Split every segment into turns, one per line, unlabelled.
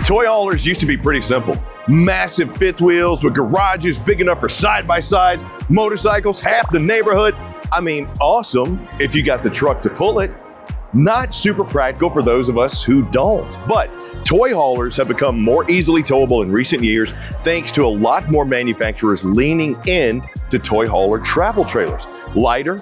Toy haulers used to be pretty simple. Massive fifth wheels with garages big enough for side-by-sides, motorcycles, half the neighborhood. I mean, awesome if you got the truck to pull it. Not super practical for those of us who don't. But toy haulers have become more easily towable in recent years thanks to a lot more manufacturers leaning in to toy hauler travel trailers. Lighter,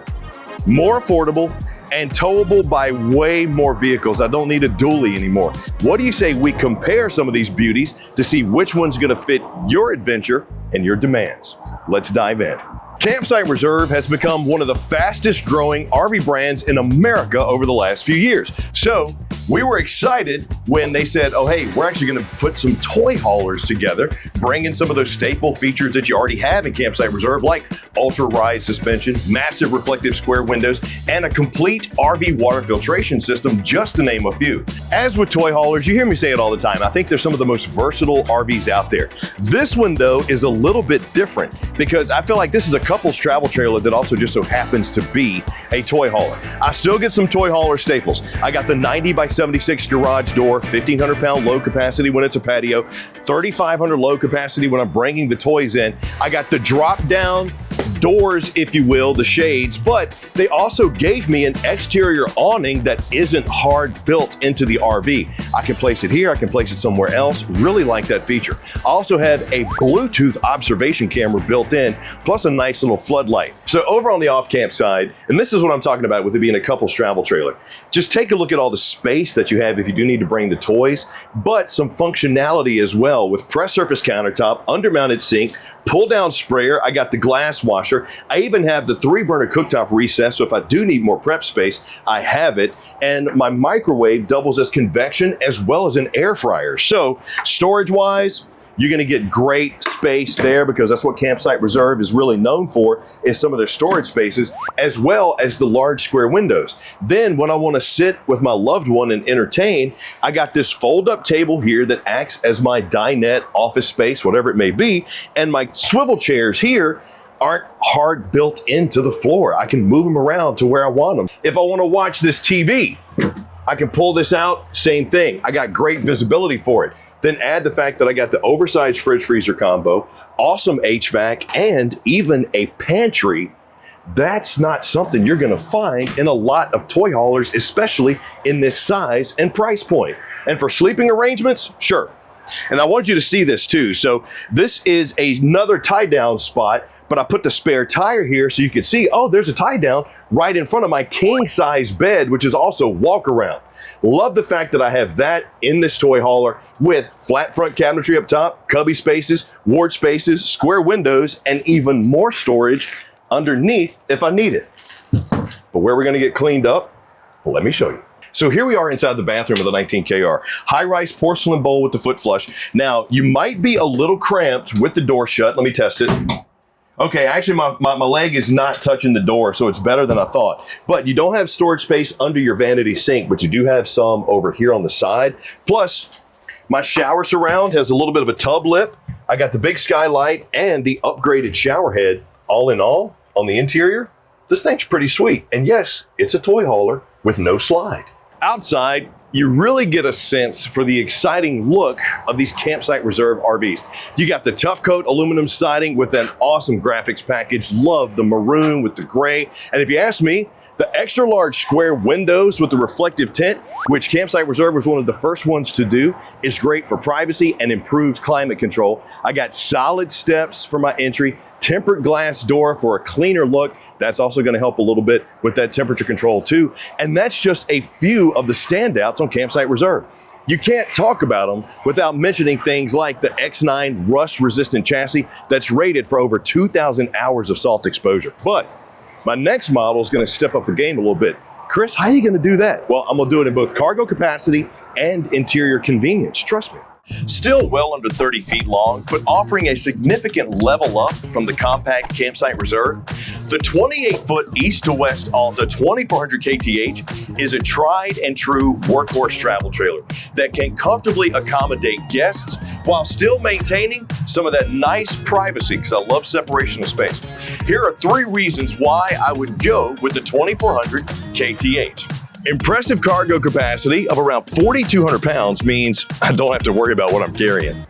more affordable, and towable by way more vehicles. I don't need a dually anymore. What do you say we compare some of these beauties to see which one's gonna fit your adventure and your demands? Let's dive in. Campsite Reserve has become one of the fastest growing RV brands in America over the last few years. So we were excited when they said, oh, hey, we're actually gonna put some toy haulers together, bring in some of those staple features that you already have in Campsite Reserve, like ultra ride suspension, massive reflective square windows, and a complete RV water filtration system, just to name a few. As with toy haulers, you hear me say it all the time, I think they're some of the most versatile RVs out there. This one though is a little bit different because I feel like this is a couple's travel trailer that also just so happens to be a toy hauler. I still get some toy hauler staples. I got the 90 by 76 garage door, 1,500 pound low capacity when it's a patio, 3,500 low capacity when I'm bringing the toys in. I got the drop down doors, if you will, the shades, but they also gave me an exterior awning that isn't hard built into the RV. I can place it here, I can place it somewhere else. Really like that feature. I also have a Bluetooth observation camera built in, plus a nice little floodlight. So over on the off-camp side, and this is what I'm talking about with it being a couple's travel trailer, just take a look at all the space that you have if you do need to bring the toys, but some functionality as well with press surface countertop, under-mounted sink, pull-down sprayer. I got the glass washer. I even have the 3-burner cooktop recess, so if I do need more prep space, I have it. And my microwave doubles as convection as well as an air fryer. So storage-wise, you're gonna get great space there because that's what Campsite Reserve is really known for, is some of their storage spaces, as well as the large square windows. Then when I wanna sit with my loved one and entertain, I got this fold-up table here that acts as my dinette, office space, whatever it may be, and my swivel chairs here aren't hard built into the floor. I can move them around to where I want them. If I wanna watch this TV, I can pull this out, same thing. I got great visibility for it. Then add the fact that I got the oversized fridge freezer combo, awesome HVAC, and even a pantry. That's not something you're gonna find in a lot of toy haulers, especially in this size and price point. And for sleeping arrangements, sure. And I want you to see this too. So this is another tie down spot, but I put the spare tire here so you can see, oh, there's a tie down right in front of my king size bed, which is also walk around. Love the fact that I have that in this toy hauler with flat front cabinetry up top, cubby spaces, ward spaces, square windows, and even more storage underneath if I need it. But where we're gonna get cleaned up, well, let me show you. So here we are inside the bathroom of the 19KR. High-rise porcelain bowl with the foot flush. Now, you might be a little cramped with the door shut. Let me test it. Okay, actually my leg is not touching the door, so it's better than I thought. But you don't have storage space under your vanity sink, but you do have some over here on the side. Plus, my shower surround has a little bit of a tub lip. I got the big skylight and the upgraded shower head. All in all, on the interior, this thing's pretty sweet. And yes, it's a toy hauler with no slide. Outside, you really get a sense for the exciting look of these Campsite Reserve RVs. You got the Tough Coat aluminum siding with an awesome graphics package. Love the maroon with the gray. And if you ask me, the extra large square windows with the reflective tint, which Campsite Reserve was one of the first ones to do, is great for privacy and improved climate control. I got solid steps for my entry, tempered glass door for a cleaner look. That's also going to help a little bit with that temperature control too. And that's just a few of the standouts on Campsite Reserve. You can't talk about them without mentioning things like the X9 rust-resistant chassis that's rated for over 2,000 hours of salt exposure. But my next model is going to step up the game a little bit. Chris, how are you going to do that? Well, I'm going to do it in both cargo capacity and interior convenience. Trust me. Still well under 30 feet long, but offering a significant level up from the compact Campsite Reserve, the 28-foot east to west Alta 2400 KTH is a tried and true workhorse travel trailer that can comfortably accommodate guests while still maintaining some of that nice privacy, because I love separation of space. Here are 3 reasons why I would go with the 2400 KTH. Impressive cargo capacity of around 4,200 pounds means I don't have to worry about what I'm carrying.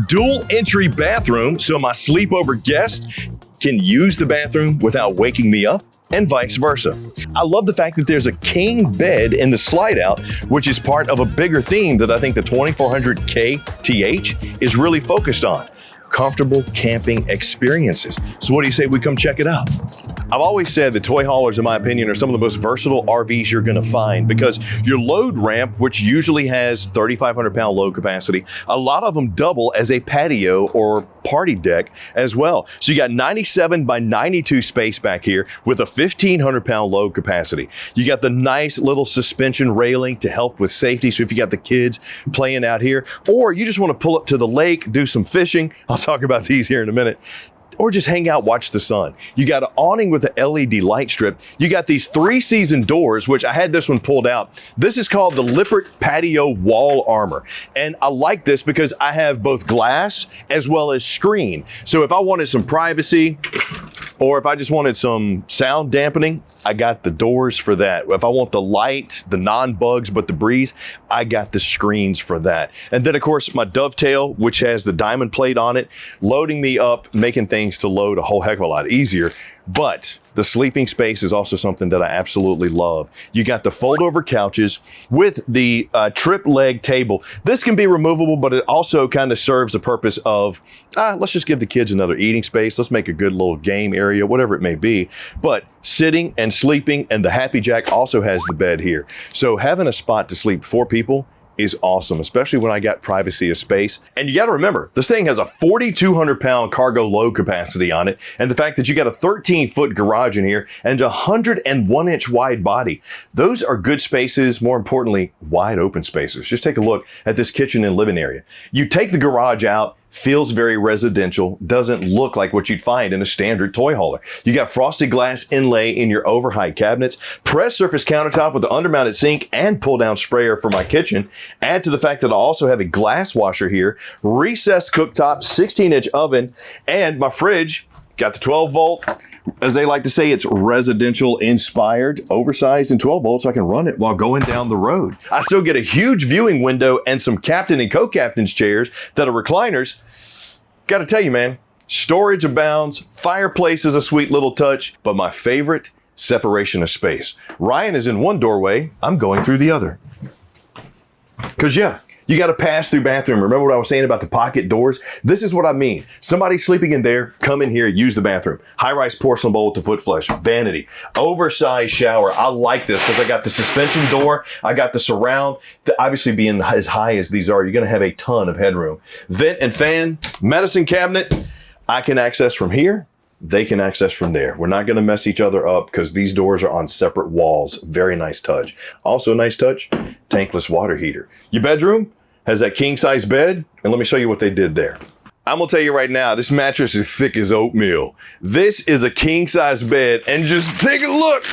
Dual entry bathroom, so my sleepover guest can use the bathroom without waking me up, and vice versa. I love the fact that there's a king bed in the slide out, which is part of a bigger theme that I think the 2400 KTH is really focused on. Comfortable camping experiences. So what do you say we come check it out? I've always said that toy haulers, in my opinion, are some of the most versatile RVs you're gonna find because your load ramp, which usually has 3,500 pound load capacity, a lot of them double as a patio or party deck as well. So you got 97 by 92 space back here with a 1,500 pound load capacity. You got the nice little suspension railing to help with safety. So if you got the kids playing out here, or you just wanna pull up to the lake, do some fishing, I'll talk about these here in a minute, or just hang out, watch the sun. You got an awning with an LED light strip. You got these 3-season doors, which I had this one pulled out. This is called the Lippert Patio Wall Armor. And I like this because I have both glass as well as screen. So if I wanted some privacy, or if I just wanted some sound dampening, I got the doors for that. If I want the light, the non-bugs, but the breeze, I got the screens for that. And then of course my dovetail, which has the diamond plate on it, loading me up, making things to load a whole heck of a lot easier. But the sleeping space is also something that I absolutely love. You got the fold over couches with the trip leg table. This can be removable, but it also kind of serves the purpose of, let's just give the kids another eating space. Let's make a good little game area, whatever it may be. But sitting and sleeping, and the Happy Jack also has the bed here. So having a spot to sleep 4 people is awesome, especially when I got privacy of space. And you got to remember, this thing has a 4,200 pound cargo load capacity on it. And the fact that you got a 13-foot garage in here and a 101-inch wide body. Those are good spaces, more importantly, wide open spaces. Just take a look at this kitchen and living area. You take the garage out, feels very residential, doesn't look like what you'd find in a standard toy hauler. You got frosted glass inlay in your overhigh cabinets, pressed surface countertop with the undermounted sink and pull down sprayer for my kitchen. Add to the fact that I also have a glass washer here, recessed cooktop, 16-inch oven, and my fridge got the 12-volt. As they like to say, it's residential inspired, oversized and 12 volts. So I can run it while going down the road. I still get a huge viewing window and some captain and co-captain's chairs that are recliners. Got to tell you, man, storage abounds. Fireplace is a sweet little touch, but my favorite, separation of space. Ryan is in one doorway. I'm going through the other. Because yeah, you got to pass through bathroom. Remember what I was saying about the pocket doors? This is what I mean. Somebody sleeping in there, come in here, use the bathroom. High-rise porcelain bowl to foot flush, vanity, oversized shower. I like this because I got the suspension door, I got the surround. Obviously being as high as these are, you're going to have a ton of headroom. Vent and fan, medicine cabinet, I can access from here. They can access from there. We're not going to mess each other up because these doors are on separate walls. Very nice touch. Also nice touch, tankless water heater. Your bedroom has that king size bed, and let me show you what they did there. I'm gonna tell you right now, this mattress is thick as oatmeal. This is a king size bed, and just take a look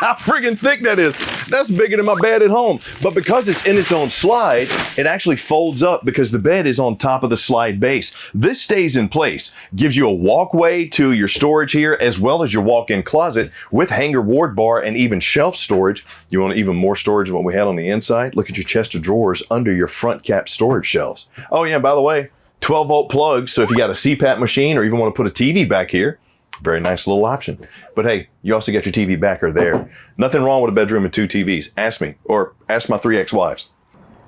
how freaking thick that is. That's bigger than my bed at home. But because it's in its own slide, it actually folds up because the bed is on top of the slide base. This stays in place, gives you a walkway to your storage here, as well as your walk-in closet with hanger ward bar and even shelf storage. You want even more storage than what we had on the inside? Look at your chest of drawers under your front cap storage shelves. Oh yeah, by the way, 12-volt plugs, so if you got a CPAP machine or even want to put a TV back here, very nice little option. But hey, you also got your TV backer there. Nothing wrong with a bedroom and 2 TVs. Ask me, or ask my 3 ex-wives.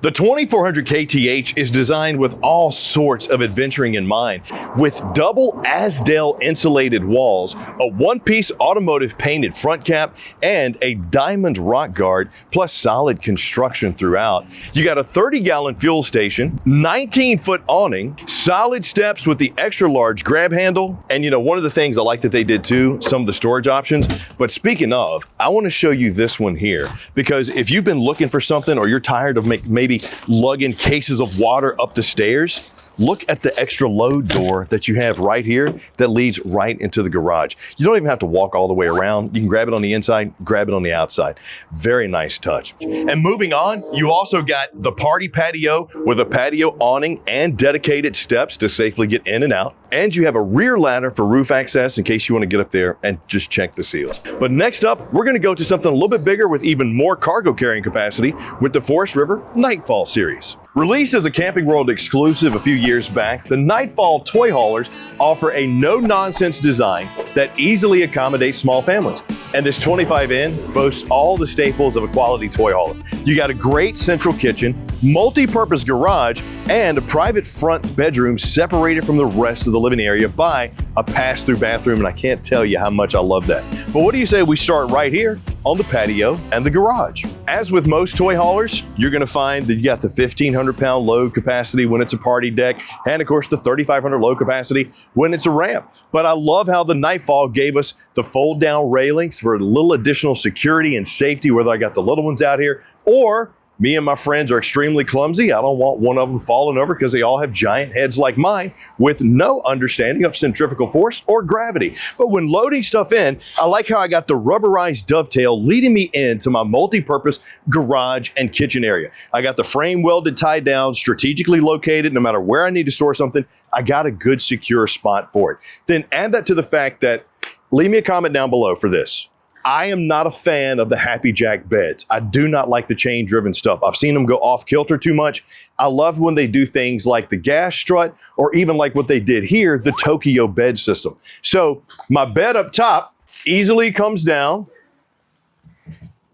The 2400 KTH is designed with all sorts of adventuring in mind, with double Asdel insulated walls, a one-piece automotive painted front cap, and a diamond rock guard, plus solid construction throughout. You got a 30-gallon fuel station, 19-foot awning, solid steps with the extra large grab handle, and you know, one of the things I like that they did too, some of the storage options. But speaking of, I want to show you this one here, because if you've been looking for something or you're tired of maybe lugging cases of water up the stairs, look at the extra load door that you have right here that leads right into the garage. You don't even have to walk all the way around. You can grab it on the inside, grab it on the outside. Very nice touch. And moving on, you also got the party patio with a patio awning and dedicated steps to safely get in and out. And you have a rear ladder for roof access in case you want to get up there and just check the seals. But next up, we're going to go to something a little bit bigger with even more cargo carrying capacity with the Forest River Nightfall series. Released as a Camping World exclusive a few years back, the Nightfall toy haulers offer a no-nonsense design that easily accommodates small families. And this 25N boasts all the staples of a quality toy hauler. You got a great central kitchen, multi-purpose garage, and a private front bedroom separated from the rest of the living area by a pass-through bathroom, and I can't tell you how much I love that. But what do you say we start right here on the patio and the garage? As with most toy haulers, you're gonna find that you got the 1,500-pound load capacity when it's a party deck, and of course the 3,500 load capacity when it's a ramp. But I love how the Nightfall gave us the fold-down railings for a little additional security and safety, whether I got the little ones out here or me and my friends are extremely clumsy. I don't want one of them falling over because they all have giant heads like mine with no understanding of centrifugal force or gravity. But when loading stuff in, I like how I got the rubberized dovetail leading me into my multi-purpose garage and kitchen area. I got the frame welded, tied down, strategically located. No matter where I need to store something, I got a good secure spot for it. Then add that to the fact that, leave me a comment down below for this. I am not a fan of the Happy Jack beds. I do not like the chain-driven stuff. I've seen them go off kilter too much. I love when they do things like the gas strut or even like what they did here, the Tokyo bed system. So my bed up top easily comes down.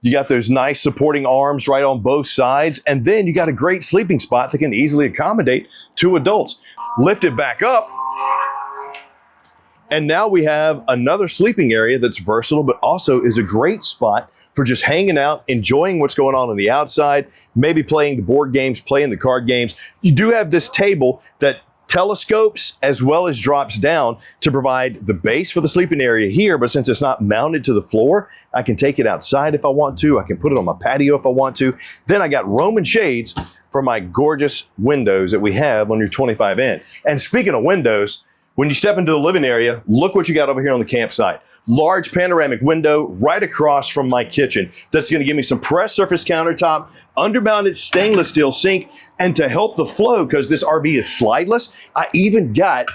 You got those nice supporting arms right on both sides, and then you got a great sleeping spot that can easily accommodate 2 adults. Lift it back up, and now we have another sleeping area that's versatile, but also is a great spot for just hanging out, enjoying what's going on the outside, maybe playing the board games, playing the card games. You do have this table that telescopes as well as drops down to provide the base for the sleeping area here, but since it's not mounted to the floor, I can take it outside if I want to. I can put it on my patio if I want to. Then I got Roman shades for my gorgeous windows that we have on your 25N. And speaking of windows, when you step into the living area, look what you got over here on the campsite. Large panoramic window right across from my kitchen. That's gonna give me some pressed surface countertop, undermounted stainless steel sink, and to help the flow, because this RV is slideless, I even got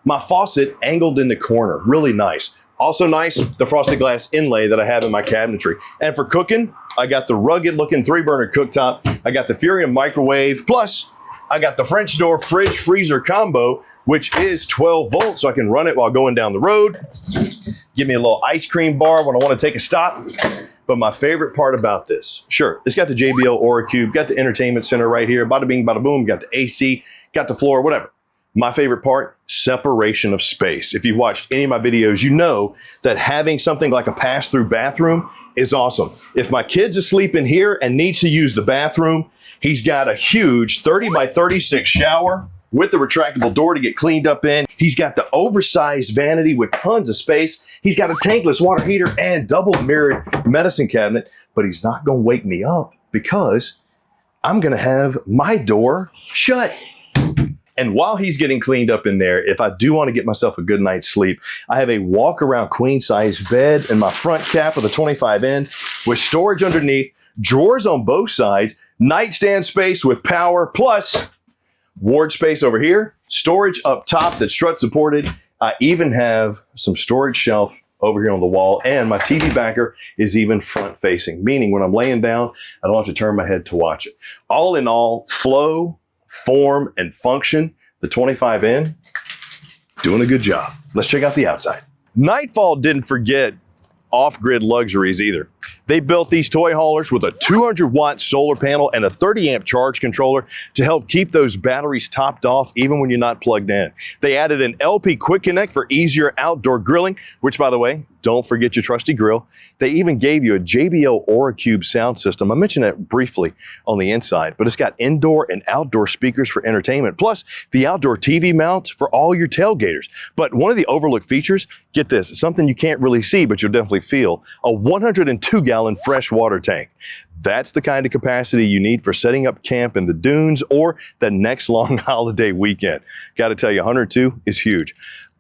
my faucet angled in the corner. Really nice. Also nice, the frosted glass inlay that I have in my cabinetry. And for cooking, I got the rugged looking 3-burner cooktop. I got the Furium microwave, plus I got the French door fridge freezer combo, which is 12 volts, so I can run it while going down the road. Give me a little ice cream bar when I want to take a stop. But my favorite part about this, sure, it's got the JBL Aura Cube, got the entertainment center right here, bada bing, bada boom, got the AC, got the floor, whatever. My favorite part, separation of space. If you've watched any of my videos, you know that having something like a pass-through bathroom is awesome. If my kid's asleep in here and needs to use the bathroom, he's got a huge 30 by 36 shower with the retractable door to get cleaned up in. He's got the oversized vanity with tons of space. He's got a tankless water heater and double mirrored medicine cabinet, but he's not gonna wake me up because I'm gonna have my door shut. And while he's getting cleaned up in there, if I do want to get myself a good night's sleep, I have a walk around queen size bed in my front cap of the 25N with storage underneath, drawers on both sides, nightstand space with power, plus ward space over here, storage up top that's strut supported. I even have some storage shelf over here on the wall, and my TV backer is even front facing, meaning when I'm laying down, I don't have to turn my head to watch it. All in all, flow, form, and function, the 25N, doing a good job. Let's check out the outside. Nightfall didn't forget off-grid luxuries either. They built these toy haulers with a 200-watt solar panel and a 30-amp charge controller to help keep those batteries topped off even when you're not plugged in. They added an LP Quick Connect for easier outdoor grilling, which, by the way, Don't forget your trusty grill. They even gave you a JBL Aura Cube sound system. I mentioned that briefly on the inside, but it's got indoor and outdoor speakers for entertainment, plus the outdoor TV mount for all your tailgaters. But one of the overlooked features, get this, something you can't really see, but you'll definitely feel, a 102-gallon fresh water tank. That's the kind of capacity you need for setting up camp in the dunes or the next long holiday weekend. Got to tell you, 102 is huge.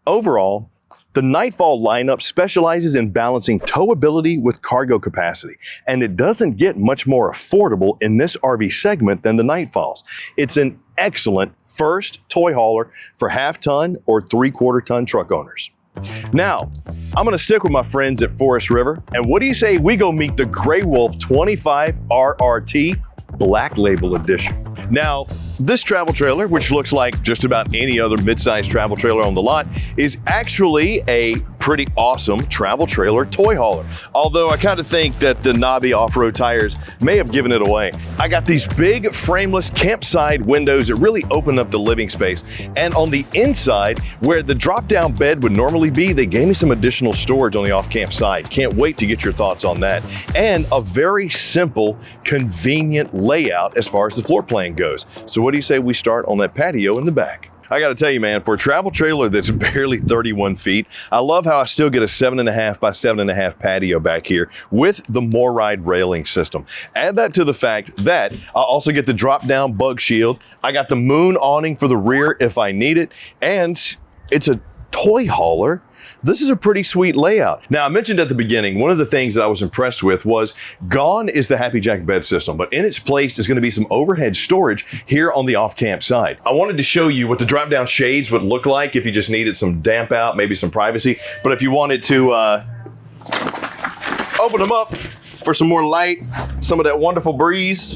Overall, the Nightfall lineup specializes in balancing towability with cargo capacity, and it doesn't get much more affordable in this RV segment than the Nightfalls. It's an excellent first toy hauler for half-ton or three-quarter-ton truck owners. Now, I'm going to stick with my friends at Forest River, and what do you say we go meet the Grey Wolf 25 RRT Black Label Edition? Now, this travel trailer, which looks like just about any other mid-sized travel trailer on the lot, is actually a pretty awesome travel trailer toy hauler. Although I kind of think that the knobby off-road tires may have given it away. I got these big frameless campside windows that really open up the living space. And on the inside, where the drop-down bed would normally be, they gave me some additional storage on the off-camp side. Can't wait to get your thoughts on that. And a very simple, convenient layout as far as the floor plan goes. So what do you say we start on that patio in the back? I gotta tell you, man, for a travel trailer that's barely 31 feet, I love how I still get a 7.5 by 7.5 patio back here with the MORryde railing system. Add that to the fact that I also get the drop-down bug shield. I got the moon awning for the rear if I need it, and it's a toy hauler. This is a pretty sweet layout. Now, I mentioned at the beginning, one of the things that I was impressed with was gone is the Happy Jack bed system, but in its place is going to be some overhead storage here on the off-camp side. I wanted to show you what the drop-down shades would look like if you just needed some damp out, maybe some privacy, but if you wanted to open them up for some more light, some of that wonderful breeze,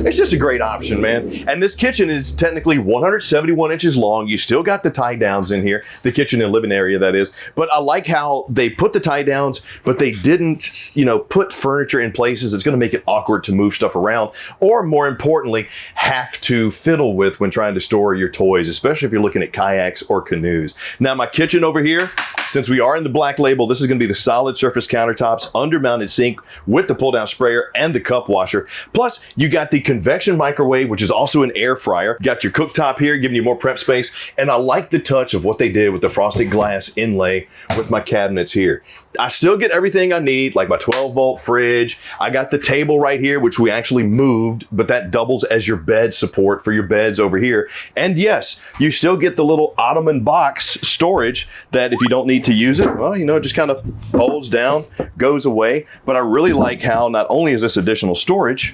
it's just a great option, man. And this kitchen is technically 171 inches long. You still got the tie downs in here, the kitchen and living area, that is. But I like how they put the tie downs, but they didn't, put furniture in places that's going to make it awkward to move stuff around, or more importantly, have to fiddle with when trying to store your toys, especially if you're looking at kayaks or canoes. Now, my kitchen over here, since we are in the Black Label, this is going to be the solid surface countertops, under-mounted sink with the pull-down sprayer and the cup washer. Plus, you got the convection microwave, which is also an air fryer. Got your cooktop here, giving you more prep space. And I like the touch of what they did with the frosted glass inlay with my cabinets here. I still get everything I need, like my 12-volt fridge. I got the table right here, which we actually moved, but that doubles as your bed support for your beds over here. And yes, you still get the little ottoman box storage that if you don't need to use it, well, it just kind of folds down, goes away. But I really like how not only is this additional storage,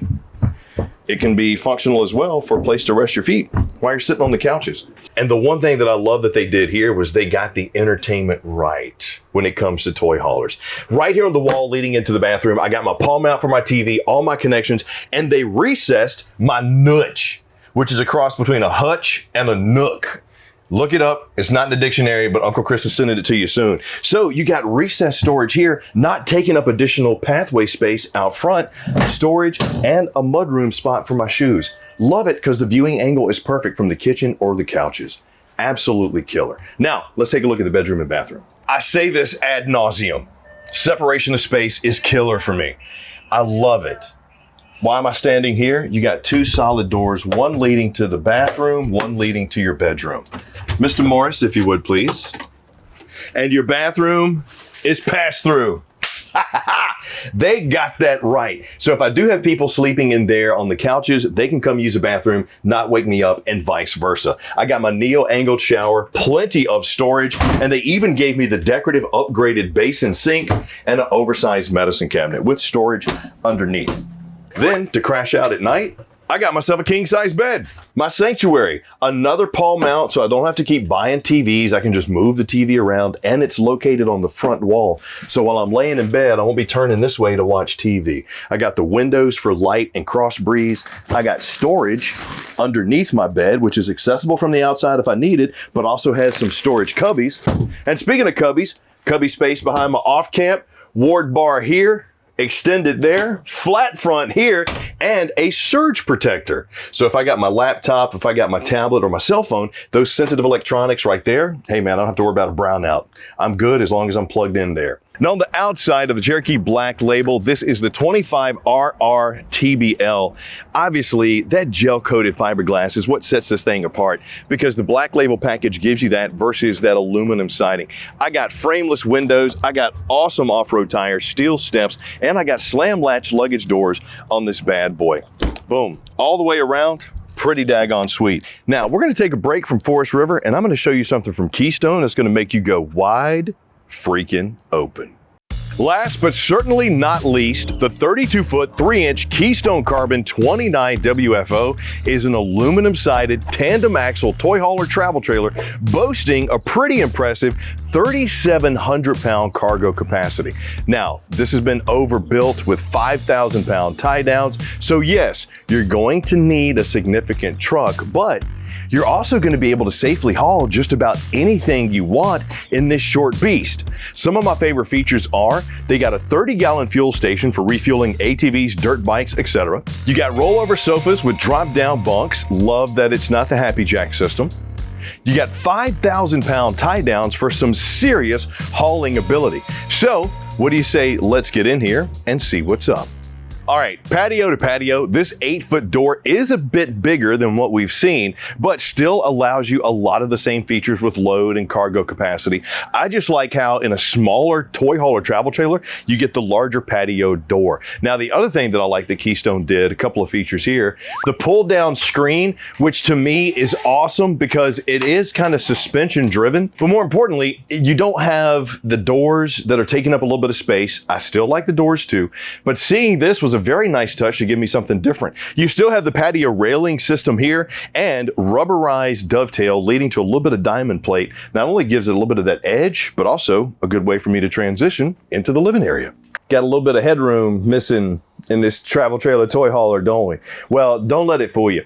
it can be functional as well for a place to rest your feet while you're sitting on the couches. And the one thing that I love that they did here was they got the entertainment right when it comes to toy haulers. Right here on the wall leading into the bathroom, I got my palm mount for my TV, all my connections, and they recessed my nooch, which is a cross between a hutch and a nook. Look it up. It's not in the dictionary, but Uncle Chris is sending it to you soon. So you got recessed storage here, not taking up additional pathway space out front, storage, and a mudroom spot for my shoes. Love it because the viewing angle is perfect from the kitchen or the couches. Absolutely killer. Now, let's take a look at the bedroom and bathroom. I say this ad nauseum. Separation of space is killer for me. I love it. Why am I standing here? You got two solid doors, one leading to the bathroom, one leading to your bedroom. Mr. Morris, if you would, please. And your bathroom is pass-through. They got that right. So if I do have people sleeping in there on the couches, they can come use the bathroom, not wake me up, and vice versa. I got my neo-angled shower, plenty of storage, and they even gave me the decorative upgraded basin sink and an oversized medicine cabinet with storage underneath. Then, to crash out at night, I got myself a king-size bed. My sanctuary, another Paul mount, so I don't have to keep buying TVs. I can just move the TV around, and it's located on the front wall. So while I'm laying in bed, I won't be turning this way to watch TV. I got the windows for light and cross breeze. I got storage underneath my bed, which is accessible from the outside if I need it, but also has some storage cubbies. And speaking of cubbies, cubby space behind my off-camp, ward bar here, extended there, flat front here, and a surge protector. So if I got my laptop, if I got my tablet or my cell phone, those sensitive electronics right there, hey man, I don't have to worry about a brownout. I'm good as long as I'm plugged in there. Now on the outside of the Cherokee Black Label, this is the 25RR TBL. Obviously, that gel-coated fiberglass is what sets this thing apart because the Black Label package gives you that versus that aluminum siding. I got frameless windows, I got awesome off-road tires, steel steps, and I got slam latch luggage doors on this bad boy. Boom, all the way around. Pretty daggone sweet. Now, we're gonna take a break from Forest River and I'm gonna show you something from Keystone that's gonna make you go wide freaking open. Last but certainly not least, the 32-foot, 3-inch Keystone Carbon 29 WFO is an aluminum-sided tandem axle toy hauler travel trailer boasting a pretty impressive 3,700-pound cargo capacity. Now, this has been overbuilt with 5,000-pound tie downs, so yes, you're going to need a significant truck, but you're also going to be able to safely haul just about anything you want in this short beast. Some of my favorite features are they got a 30-gallon fuel station for refueling ATVs, dirt bikes, etc. You got rollover sofas with drop-down bunks. Love that it's not the Happy Jack system. You got 5,000-pound tie downs for some serious hauling ability. So what do you say, let's get in here and see what's up. All right, patio to patio, this 8-foot door is a bit bigger than what we've seen, but still allows you a lot of the same features with load and cargo capacity. I just like how in a smaller toy hauler travel trailer, you get the larger patio door. Now, the other thing that I like that Keystone did, a couple of features here, the pull down screen, which to me is awesome because it is kind of suspension driven, but more importantly, you don't have the doors that are taking up a little bit of space. I still like the doors too, but seeing this was a very nice touch to give me something different. You still have the patio railing system here and rubberized dovetail leading to a little bit of diamond plate. Not only gives it a little bit of that edge, but also a good way for me to transition into the living area. Got a little bit of headroom missing in this travel trailer toy hauler, don't we? Well, don't let it fool you.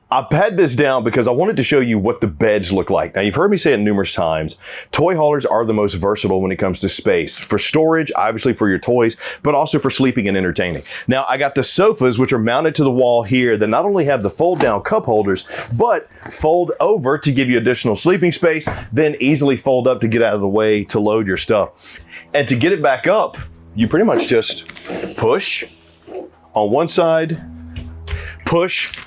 I've had this down because I wanted to show you what the beds look like. Now, you've heard me say it numerous times. Toy haulers are the most versatile when it comes to space. For storage, obviously for your toys, but also for sleeping and entertaining. Now, I got the sofas, which are mounted to the wall here that not only have the fold-down cup holders, but fold over to give you additional sleeping space, then easily fold up to get out of the way to load your stuff. And to get it back up, you pretty much just push on one side, push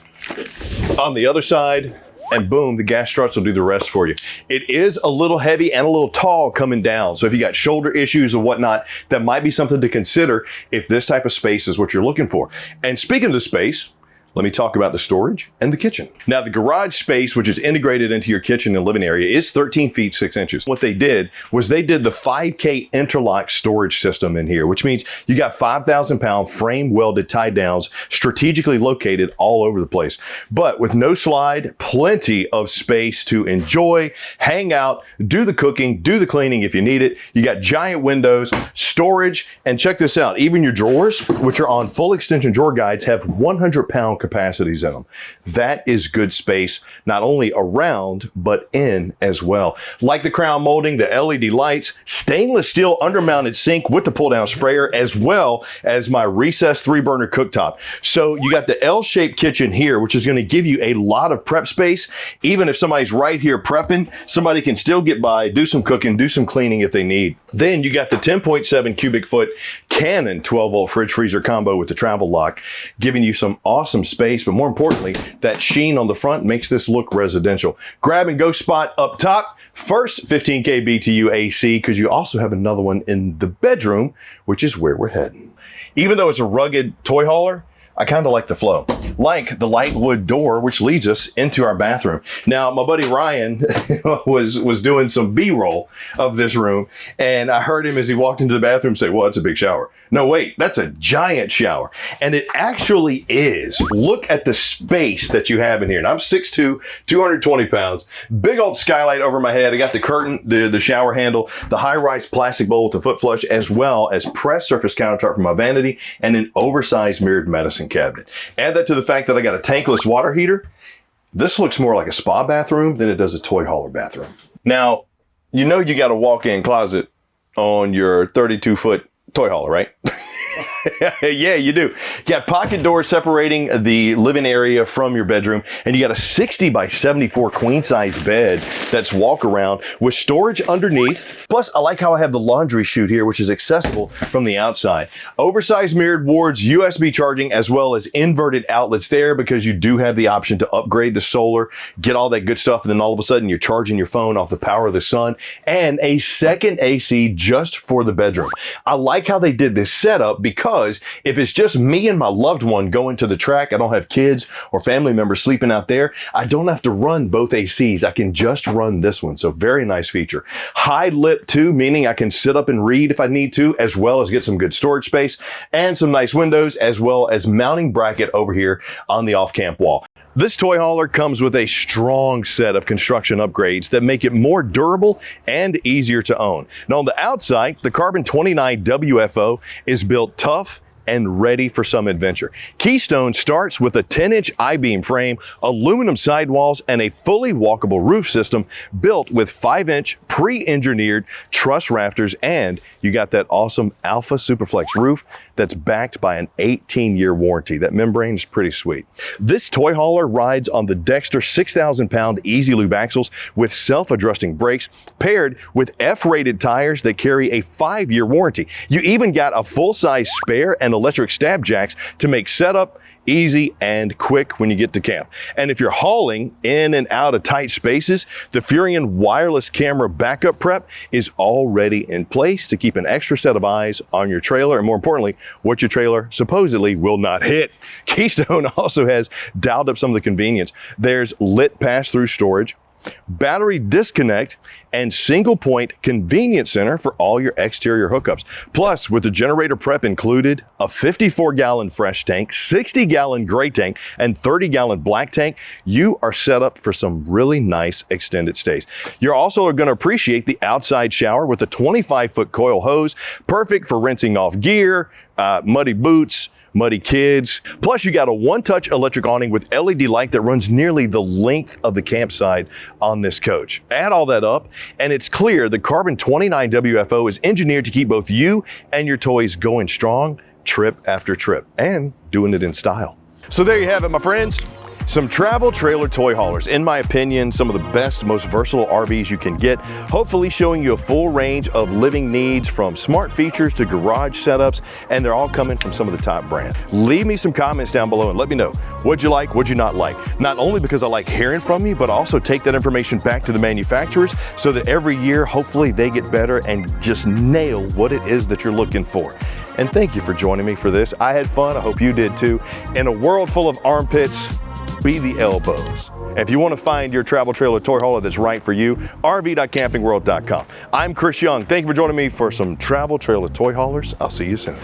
on the other side, and boom, the gas struts will do the rest for you. It is a little heavy and a little tall coming down. So if you got shoulder issues or whatnot, that might be something to consider if this type of space is what you're looking for. And speaking of the space, let me talk about the storage and the kitchen. Now, the garage space, which is integrated into your kitchen and living area, is 13 feet 6 inches. What they did was they did the 5K interlock storage system in here, which means you got 5,000-pound frame welded tie downs strategically located all over the place. But with no slide, plenty of space to enjoy, hang out, do the cooking, do the cleaning if you need it. You got giant windows, storage, and check this out. Even your drawers, which are on full extension drawer guides, have 100-pound capacities in them. That is good space, not only around, but in as well. Like the crown molding, the LED lights, stainless steel undermounted sink with the pull-down sprayer, as well as my recessed 3-burner cooktop. So you got the L-shaped kitchen here, which is going to give you a lot of prep space. Even if somebody's right here prepping, somebody can still get by, do some cooking, do some cleaning if they need. Then you got the 10.7 cubic foot Canon 12-volt fridge freezer combo with the travel lock, giving you some awesome space, but more importantly, that sheen on the front makes this look residential. Grab and go spot up top. First 15K BTU AC, because you also have another one in the bedroom, which is where we're heading. Even though it's a rugged toy hauler, I kind of like the flow. Like the light wood door, which leads us into our bathroom. Now, my buddy Ryan was doing some B-roll of this room, and I heard him as he walked into the bathroom say, well, it's a big shower. No, wait, that's a giant shower. And it actually is. Look at the space that you have in here. And I'm 6'2", 220 pounds, big old skylight over my head. I got the curtain, the shower handle, the high-rise plastic bowl with the foot flush, as well as pressed surface countertop for my vanity, and an oversized mirrored medicine cabinet. Add that to the fact that I got a tankless water heater. This looks more like a spa bathroom than it does a toy hauler bathroom. Now, you know you got a walk-in closet on your 32-foot toy hauler, right? Yeah, you do. You got pocket doors separating the living area from your bedroom, and you got a 60 by 74 queen size bed that's walk around with storage underneath. Plus, I like how I have the laundry chute here, which is accessible from the outside. Oversized mirrored wards, USB charging, as well as inverted outlets there, because you do have the option to upgrade the solar, get all that good stuff, and then all of a sudden you're charging your phone off the power of the sun, and a second AC just for the bedroom. I like how they did this setup, because if it's just me and my loved one going to the track, I don't have kids or family members sleeping out there, I don't have to run both ACs. I can just run this one. So very nice feature. High lip too, meaning I can sit up and read if I need to, as well as get some good storage space and some nice windows, as well as mounting bracket over here on the off-camp wall. This toy hauler comes with a strong set of construction upgrades that make it more durable and easier to own. Now on the outside, the Carbon 29 WFO is built tough and ready for some adventure. Keystone starts with a 10-inch I-beam frame, aluminum sidewalls, and a fully walkable roof system built with 5-inch pre-engineered truss rafters, and you got that awesome Alpha Superflex roof that's backed by an 18-year warranty. That membrane is pretty sweet. This toy hauler rides on the Dexter 6,000-pound Easy Lube axles with self-adjusting brakes, paired with F-rated tires that carry a 5-year warranty. You even got a full-size spare and electric stab jacks to make setup easy and quick when you get to camp. And if you're hauling in and out of tight spaces, the Furion wireless camera backup prep is already in place to keep an extra set of eyes on your trailer, and more importantly, what your trailer supposedly will not hit. Keystone also has dialed up some of the convenience. There's lit pass-through storage, battery disconnect, and single point convenience center for all your exterior hookups. Plus, with the generator prep included, a 54-gallon fresh tank, 60-gallon gray tank, and 30-gallon black tank, you are set up for some really nice extended stays. You're also going to appreciate the outside shower with a 25-foot coil hose, perfect for rinsing off gear, muddy boots, muddy kids. Plus, you got a one-touch electric awning with LED light that runs nearly the length of the campsite on this coach. Add all that up, and it's clear the Carbon 29 WFO is engineered to keep both you and your toys going strong trip after trip, and doing it in style. So there you have it, my friends. Some travel trailer toy haulers, in my opinion, some of the best, most versatile RVs you can get, hopefully showing you a full range of living needs from smart features to garage setups, and they're all coming from some of the top brands. Leave me some comments down below and let me know what'd you like, what'd you not like. Not only because I like hearing from you, but also take that information back to the manufacturers so that every year, hopefully they get better and just nail what it is that you're looking for. And thank you for joining me for this. I had fun, I hope you did too. In a world full of armpits, be the elbows. If you want to find your travel trailer toy hauler that's right for you, rv.campingworld.com. I'm Chris Young. Thank you for joining me for some travel trailer toy haulers. I'll see you soon.